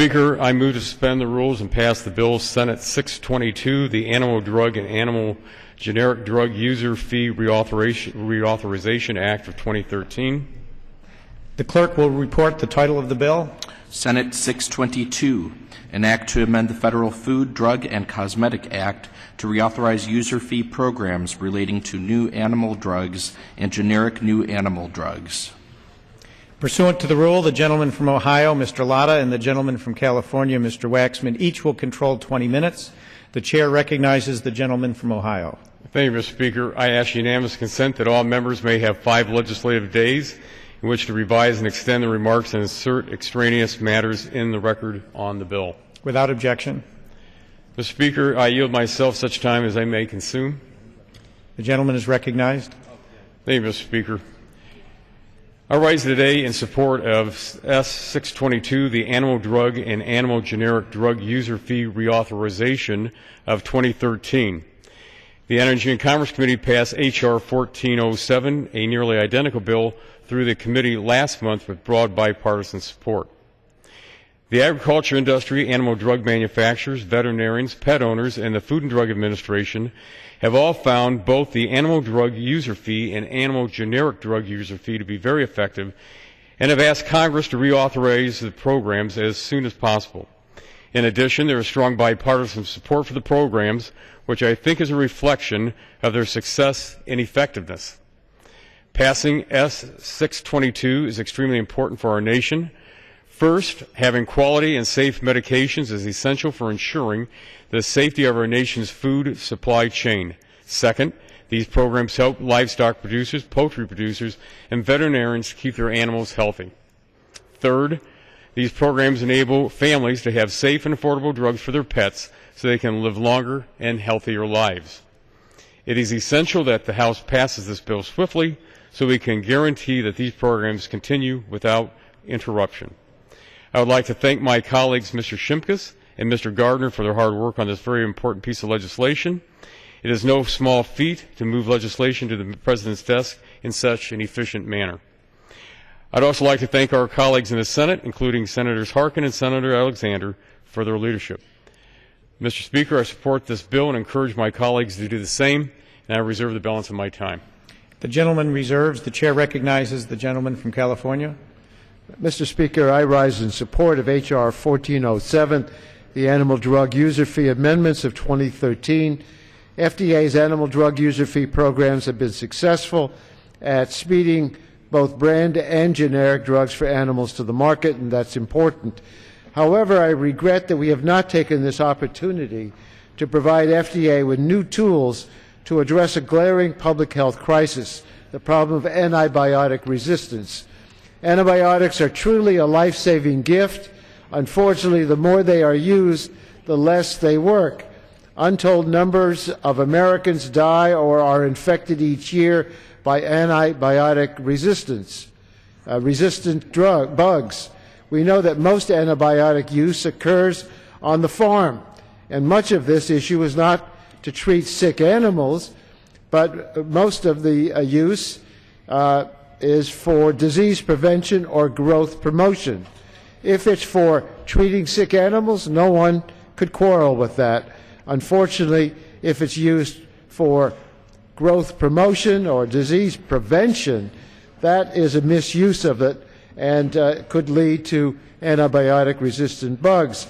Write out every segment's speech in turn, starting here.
Speaker, I move to suspend the rules and pass the bill Senate 622, the Animal Drug and Animal Generic Drug User Fee Reauthorization Act of 2013. The clerk will report the title of the bill. Senate 622, an act to amend the Federal Food, Drug, and Cosmetic Act to reauthorize user fee programs relating to new animal drugs and generic new animal drugs. Pursuant to the rule, the gentleman from Ohio, Mr. LATTA, and the gentleman from California, Mr. Waxman, each will control 20 minutes. The chair recognizes the gentleman from Ohio. Thank you, Mr. Speaker. I ask unanimous consent that all members may have 5 legislative days in which to revise and extend the remarks and insert extraneous matters in the record on the bill. Without objection. Mr. Speaker, I yield myself such time as I may consume. The gentleman is recognized. Thank you, Mr. Speaker. I rise today in support of S-622, the Animal Drug and Animal Generic Drug User Fee Reauthorization of 2013. The Energy and Commerce Committee passed H.R. 1407, a nearly identical bill, through the committee last month with broad bipartisan support. The agriculture industry, animal drug manufacturers, veterinarians, pet owners, and the Food and Drug Administration have all found both the animal drug user fee and animal generic drug user fee to be very effective and have asked Congress to reauthorize the programs as soon as possible. In addition, there is strong bipartisan support for the programs, which I think is a reflection of their success and effectiveness. Passing S-622 is extremely important for our nation. First, having quality and safe medications is essential for ensuring the safety of our nation's food supply chain. Second, these programs help livestock producers, poultry producers, and veterinarians keep their animals healthy. Third, these programs enable families to have safe and affordable drugs for their pets so they can live longer and healthier lives. It is essential that the House passes this bill swiftly so we can guarantee that these programs continue without interruption. I would like to thank my colleagues, Mr. Shimkus and Mr. Gardner, for their hard work on this very important piece of legislation. It is no small feat to move legislation to the President's desk in such an efficient manner. I'd also like to thank our colleagues in the Senate, including Senators Harkin and Senator Alexander, for their leadership. Mr. Speaker, I support this bill and encourage my colleagues to do the same, and I reserve the balance of my time. The gentleman reserves. The chair recognizes the gentleman from California. Mr. Speaker, I rise in support of H.R. 1407, the Animal Drug User Fee Amendments of 2013. FDA's animal drug user fee programs have been successful at speeding both brand and generic drugs for animals to the market, and that's important. However, I regret that we have not taken this opportunity to provide FDA with new tools to address a glaring public health crisis, the problem of antibiotic resistance. Antibiotics are truly a life-saving gift. Unfortunately, the more they are used, the less they work. Untold numbers of Americans die or are infected each year by antibiotic resistant bugs. We know that most antibiotic use occurs on the farm, and much of this issue is not to treat sick animals, but most of the use is for disease prevention or growth promotion. If it's for treating sick animals, no one could quarrel with that. Unfortunately, if it's used for growth promotion or disease prevention, that is a misuse of it and could lead to antibiotic-resistant bugs.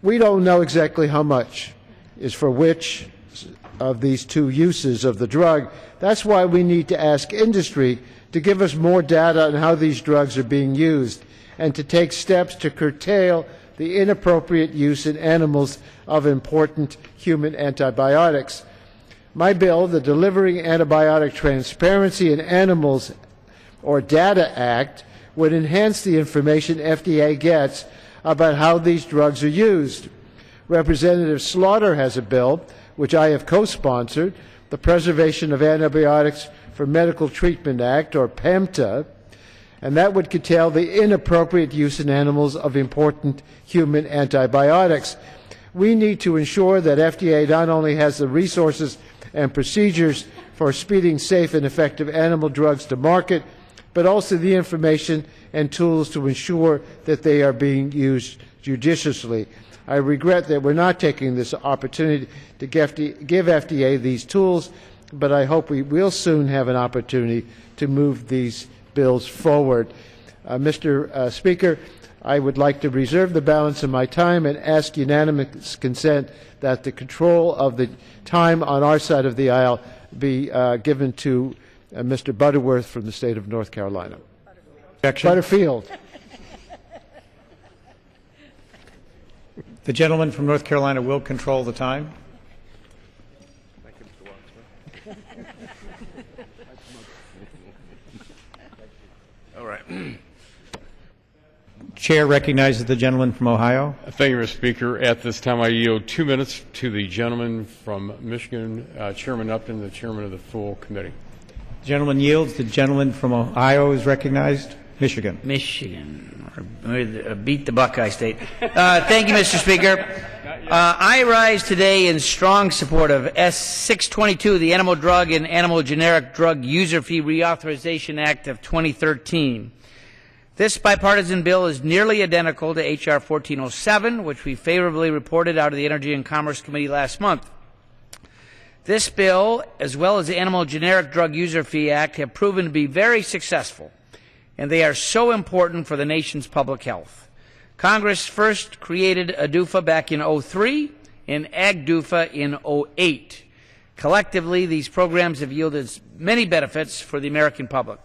We don't know exactly how much is for which of these two uses of the drug. That's why we need to ask industry to give us more data on how these drugs are being used and to take steps to curtail the inappropriate use in animals of important human antibiotics. My bill, the Delivering Antibiotic Transparency in Animals or DATA Act, would enhance the information FDA gets about how these drugs are used. Representative Slaughter has a bill, which I have co-sponsored, the Preservation of Antibiotics for Medical Treatment Act, or PAMTA, and that would curtail the inappropriate use in animals of important human antibiotics. We need to ensure that FDA not only has the resources and procedures for speeding safe and effective animal drugs to market, but also the information and tools to ensure that they are being used judiciously. I regret that we're not taking this opportunity to give FDA these tools, but I hope we will soon have an opportunity to move these bills forward. Mr. Speaker, I would like to reserve the balance of my time and ask unanimous consent that the control of the time on our side of the aisle be given to Mr. Butterworth from the state of North Carolina. Butterfield. The gentleman from North Carolina will control the time. Thank you, Mr. Waxman. All right. Chair recognizes the gentleman from Ohio. Thank you, Mr. Speaker. At this time, I yield 2 minutes to the gentleman from Michigan, Chairman Upton, the chairman of the full committee. The gentleman yields. The gentleman from Ohio is recognized. Michigan. Beat the Buckeye State. Thank you, Mr. Speaker. I rise today in strong support of S-622, the Animal Drug and Animal Generic Drug User Fee Reauthorization Act of 2013. This bipartisan bill is nearly identical to H.R. 1407, which we favorably reported out of the Energy and Commerce Committee last month. This bill, as well as the Animal Generic Drug User Fee Act, have proven to be very successful, and they are so important for the nation's public health. Congress first created ADUFA back in 2003 and AgDUFA in 2008. Collectively, these programs have yielded many benefits for the American public.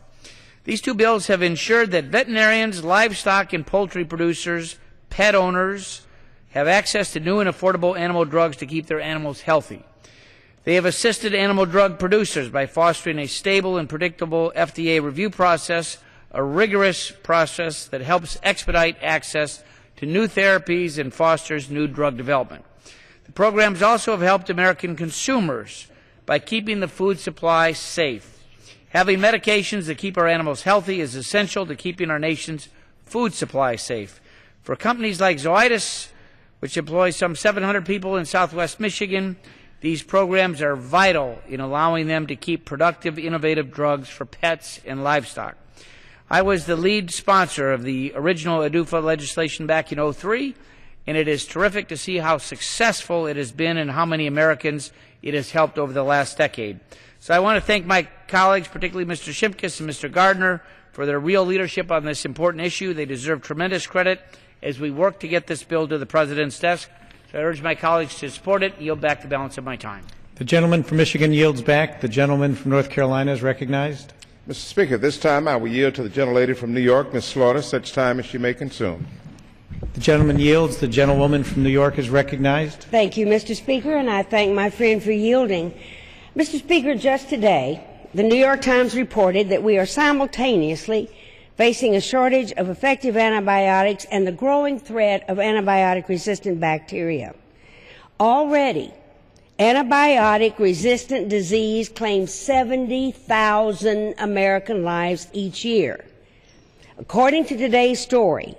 These two bills have ensured that veterinarians, livestock and poultry producers, pet owners have access to new and affordable animal drugs to keep their animals healthy. They have assisted animal drug producers by fostering a stable and predictable FDA review process, a rigorous process that helps expedite access to new therapies and fosters new drug development. The programs also have helped American consumers by keeping the food supply safe. Having medications that keep our animals healthy is essential to keeping our nation's food supply safe. For companies like Zoetis, which employs some 700 people in southwest Michigan, these programs are vital in allowing them to keep productive, innovative drugs for pets and livestock. I was the lead sponsor of the original ADUFA legislation back in 2003, and it is terrific to see how successful it has been and how many Americans it has helped over the last decade. So I want to thank my colleagues, particularly Mr. Shimkus and Mr. Gardner, for their real leadership on this important issue. They deserve tremendous credit as we work to get this bill to the President's desk. So I urge my colleagues to support it and yield back the balance of my time. The gentleman from Michigan yields back. The gentleman from North Carolina is recognized. Mr. Speaker, this time I will yield to the gentlelady from New York, Ms. Slaughter, such time as she may consume. The gentleman yields. The gentlewoman from New York is recognized. Thank you, Mr. Speaker, and I thank my friend for yielding. Mr. Speaker, just today, the New York Times reported that we are simultaneously facing a shortage of effective antibiotics and the growing threat of antibiotic-resistant bacteria. Already, antibiotic-resistant disease claims 70,000 American lives each year. According to today's story,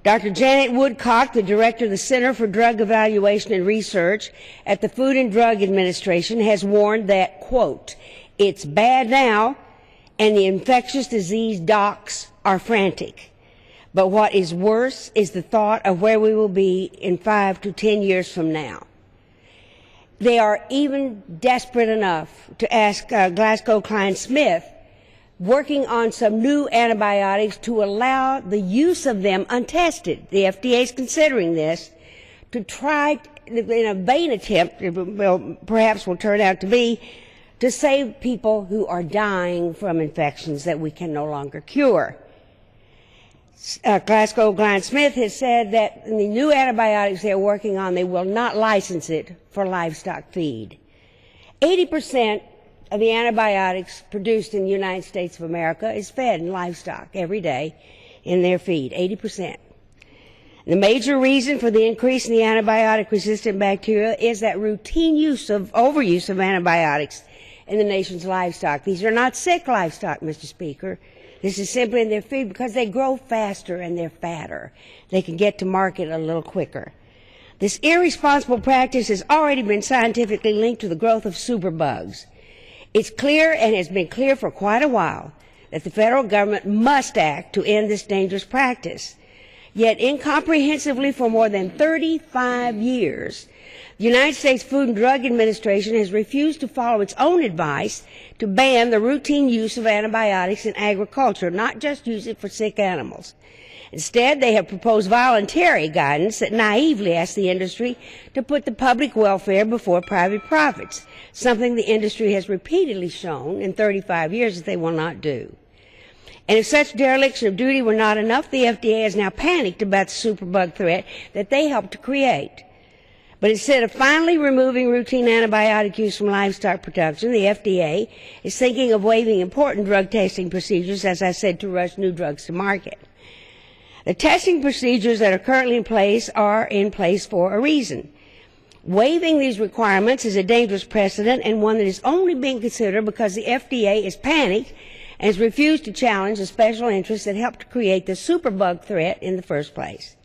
Dr. Janet Woodcock, the director of the Center for Drug Evaluation and Research at the Food and Drug Administration, has warned that, quote, "It's bad now, and the infectious disease docs are frantic. But what is worse is the thought of where we will be in 5 to 10 years from now." They are even desperate enough to ask GlaxoSmithKline, working on some new antibiotics, to allow the use of them untested. The FDA is considering this to try, in a vain attempt, well, perhaps will turn out to be, to save people who are dying from infections that we can no longer cure. GlaxoSmithKline has said that in the new antibiotics they're working on, they will not license it for livestock feed. 80% of the antibiotics produced in the United States of America is fed in livestock every day in their feed, 80%. The major reason for the increase in the antibiotic-resistant bacteria is that routine overuse of antibiotics in the nation's livestock. These are not sick livestock, Mr. Speaker. This is simply in their feed because they grow faster and they're fatter. They can get to market a little quicker. This irresponsible practice has already been scientifically linked to the growth of superbugs. It's clear, and has been clear for quite a while, that the federal government must act to end this dangerous practice. Yet incomprehensibly for more than 35 years, the United States Food and Drug Administration has refused to follow its own advice to ban the routine use of antibiotics in agriculture, not just use it for sick animals. Instead, they have proposed voluntary guidance that naively asks the industry to put the public welfare before private profits, something the industry has repeatedly shown in 35 years that they will not do. And if such dereliction of duty were not enough, the FDA has now panicked about the superbug threat that they helped to create. But instead of finally removing routine antibiotic use from livestock production, the FDA is thinking of waiving important drug testing procedures, as I said, to rush new drugs to market. The testing procedures that are currently in place are in place for a reason. Waiving these requirements is a dangerous precedent and one that is only being considered because the FDA is panicked and has refused to challenge the special interests that helped to create the superbug threat in the first place.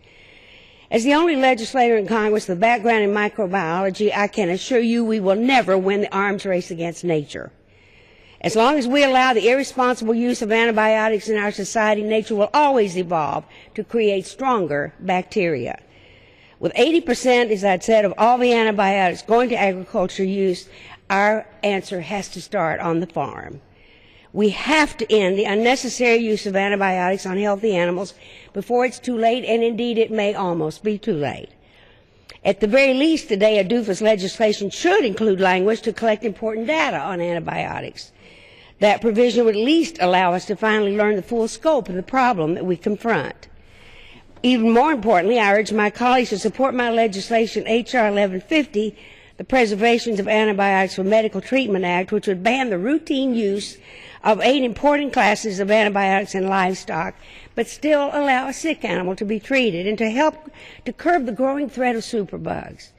As the only legislator in Congress with a background in microbiology, I can assure you we will never win the arms race against nature. As long as we allow the irresponsible use of antibiotics in our society, nature will always evolve to create stronger bacteria. With 80%, as I said, of all the antibiotics going to agriculture use, our answer has to start on the farm. We have to end the unnecessary use of antibiotics on healthy animals before it's too late, and indeed it may almost be too late. At the very least, today, ADUFA's legislation should include language to collect important data on antibiotics. That provision would at least allow us to finally learn the full scope of the problem that we confront. Even more importantly, I urge my colleagues to support my legislation, H.R. 1150, the Preservation of Antibiotics for Medical Treatment Act, which would ban the routine use of 8 important classes of antibiotics in livestock, but still allow a sick animal to be treated, and to help to curb the growing threat of superbugs.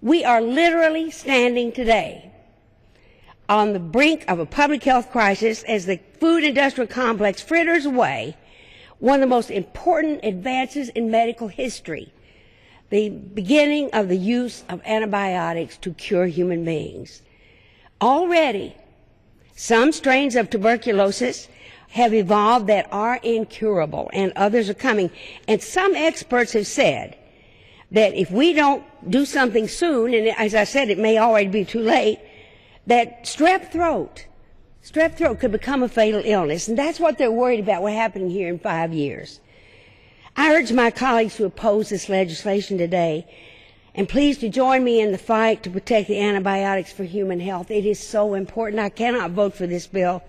We are literally standing today on the brink of a public health crisis as the food industrial complex fritters away one of the most important advances in medical history, the beginning of the use of antibiotics to cure human beings. Already, some strains of tuberculosis have evolved that are incurable, and others are coming. And some experts have said that if we don't do something soon, and as I said, it may already be too late, that strep throat could become a fatal illness, and that's what they're worried about, what's happening here in 5 years. I urge my colleagues to oppose this legislation today, and please to join me in the fight to protect the antibiotics for human health. It is so important. I cannot vote for this bill,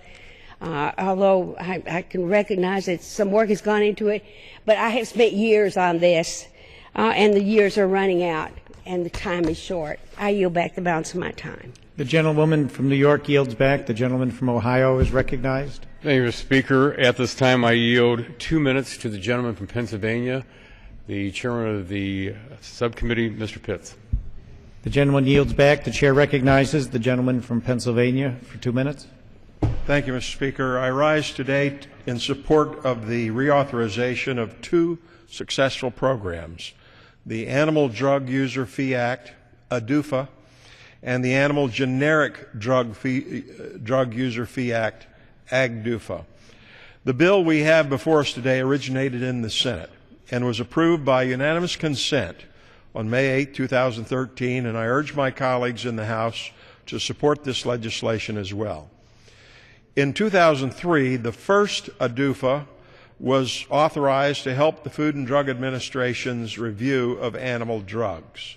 although I can recognize that some work has gone into it, but I have spent years on this, and the years are running out, and the time is short. I yield back the balance of my time. The gentlewoman from New York yields back. The gentleman from Ohio is recognized. Thank you, Mr. Speaker. At this time, I yield 2 minutes to the gentleman from Pennsylvania, the chairman of the subcommittee, Mr. Pitts. The gentleman yields back. The chair recognizes the gentleman from Pennsylvania for 2 minutes. Thank you, Mr. Speaker. I rise today in support of the reauthorization of 2 successful programs, the Animal Drug User Fee Act, ADUFA, and the Animal Generic Drug User Fee Act, AGDUFA. The bill we have before us today originated in the Senate and was approved by unanimous consent on May 8, 2013, and I urge my colleagues in the House to support this legislation as well. In 2003, the first ADUFA was authorized to help the Food and Drug Administration's review of animal drugs.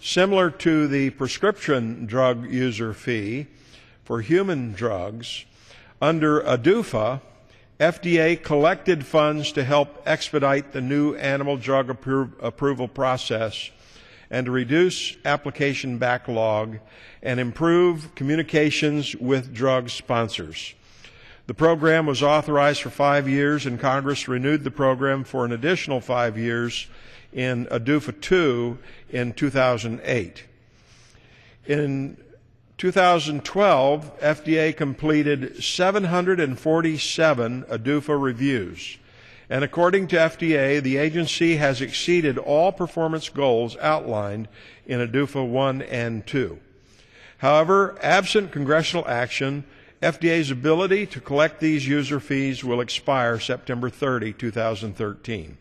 Similar to the prescription drug user fee for human drugs, under ADUFA, FDA collected funds to help expedite the new animal drug approval process and to reduce application backlog and improve communications with drug sponsors. The program was authorized for 5 years, and Congress renewed the program for an additional 5 years in ADUFA 2 in 2008. In 2012, FDA completed 747 ADUFA reviews, and according to FDA, the agency has exceeded all performance goals outlined in ADUFA 1 and 2. However, absent congressional action, FDA's ability to collect these user fees will expire September 30, 2013.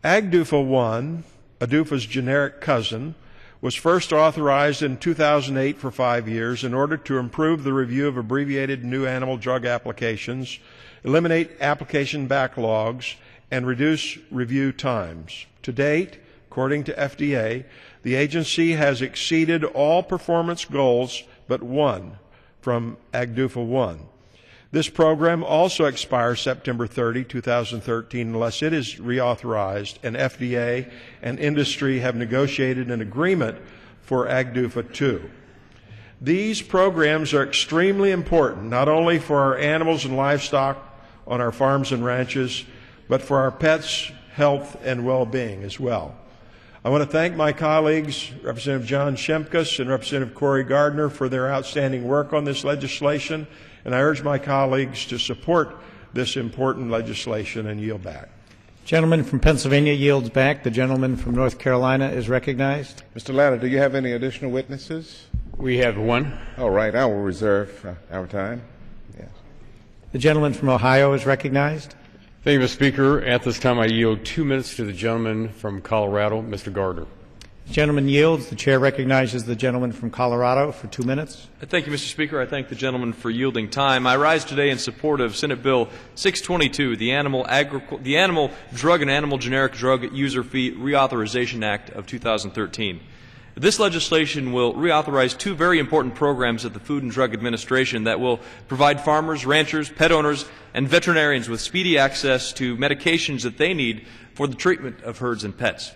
AGDUFA 1, ADUFA's generic cousin, was first authorized in 2008 for 5 years in order to improve the review of abbreviated new animal drug applications, eliminate application backlogs, and reduce review times. To date, according to FDA, the agency has exceeded all performance goals but one from AGDUFA 1. This program also expires September 30, 2013, unless it is reauthorized, and FDA and industry have negotiated an agreement for AGDUFA 2. These programs are extremely important, not only for our animals and livestock on our farms and ranches, but for our pets' health and well-being as well. I want to thank my colleagues, Representative John Shimkus and Representative Corey Gardner, for their outstanding work on this legislation, and I urge my colleagues to support this important legislation and yield back. Gentleman from Pennsylvania yields back. The gentleman from North Carolina is recognized. Mr. LATTA, do you have any additional witnesses? We have one. All right, I will reserve our time. Yes. The gentleman from Ohio is recognized. Thank you, Mr. Speaker. At this time, I yield 2 minutes to the gentleman from Colorado, Mr. Gardner. The gentleman yields. The chair recognizes the gentleman from Colorado for 2 minutes. Thank you, Mr. Speaker. I thank the gentleman for yielding time. I rise today in support of Senate Bill 622, the Animal Drug and Animal Generic Drug User Fee Reauthorization Act of 2013. This legislation will reauthorize two very important programs at the Food and Drug Administration that will provide farmers, ranchers, pet owners, and veterinarians with speedy access to medications that they need for the treatment of herds and pets.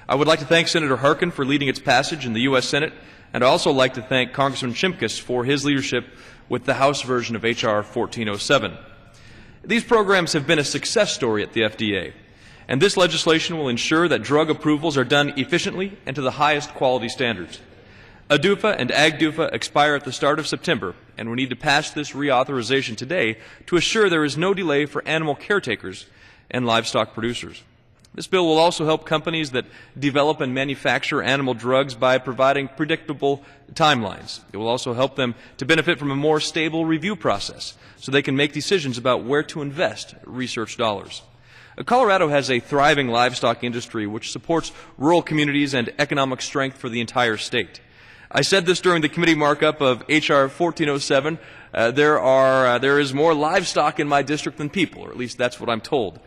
I would like to thank Senator Harkin for leading its passage in the U.S. Senate, and I'd also like to thank Congressman Shimkus for his leadership with the House version of H.R. 1407. These programs have been a success story at the FDA, and this legislation will ensure that drug approvals are done efficiently and to the highest quality standards. ADUFA and AGDUFA expire at the start of September, and we need to pass this reauthorization today to assure there is no delay for animal caretakers and livestock producers. This bill will also help companies that develop and manufacture animal drugs by providing predictable timelines. It will also help them to benefit from a more stable review process so they can make decisions about where to invest research dollars. Colorado has a thriving livestock industry which supports rural communities and economic strength for the entire state. I said this during the committee markup of H.R. 1407. There is more livestock in my district than people, or at least that's what I'm told.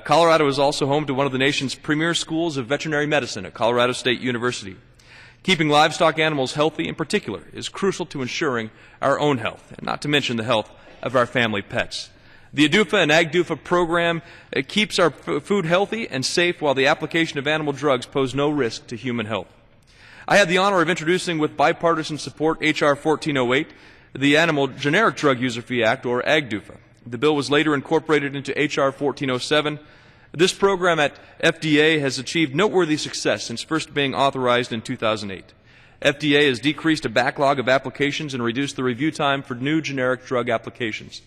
Colorado is also home to one of the nation's premier schools of veterinary medicine at Colorado State University. Keeping livestock animals healthy in particular is crucial to ensuring our own health, and not to mention the health of our family pets. The ADUFA and AGDUFA program keeps our food healthy and safe while the application of animal drugs pose no risk to human health. I had the honor of introducing with bipartisan support H.R. 1408, the Animal Generic Drug User Fee Act, or AGDUFA. The bill was later incorporated into H.R. 1407. This program at FDA has achieved noteworthy success since first being authorized in 2008. FDA has decreased a backlog of applications and reduced the review time for new generic drug applications.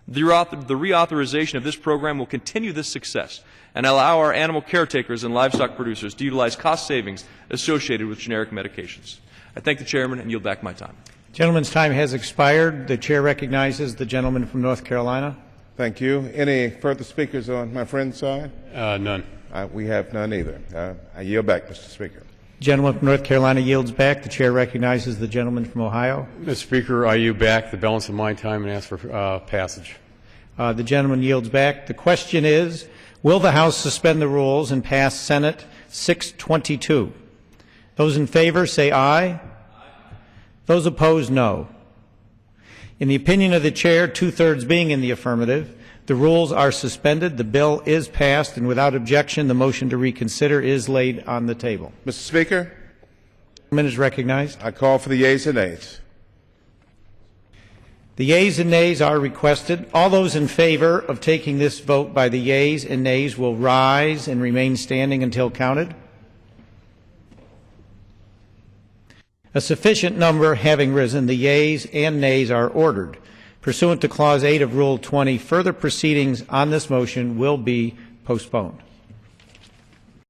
The reauthorization of this program will continue this success and allow our animal caretakers and livestock producers to utilize cost savings associated with generic medications. I thank the chairman and yield back my time. Gentleman's time has expired. The chair recognizes the gentleman from North Carolina. Thank you. Any further speakers on my friend's side? None. We have none either. I yield back, Mr. Speaker. Gentleman from North Carolina yields back. The chair recognizes the gentleman from Ohio. Mr. Speaker, I yield back the balance of my time and ask for passage. The gentleman yields back. The question is, will the House suspend the rules and pass Senate 622? Those in favor say aye. Those opposed, no. In the opinion of the chair, 2/3 being in the affirmative, the rules are suspended, the bill is passed, and without objection, the motion to reconsider is laid on the table. Mr. Speaker, The gentleman is recognized. I call for the yeas and nays. The yeas and nays are requested. All those in favor of taking this vote by the yeas and nays will rise and remain standing until counted. A sufficient number having risen, the yeas and nays are ordered. Pursuant to Clause 8 of Rule 20, further proceedings on this motion will be postponed.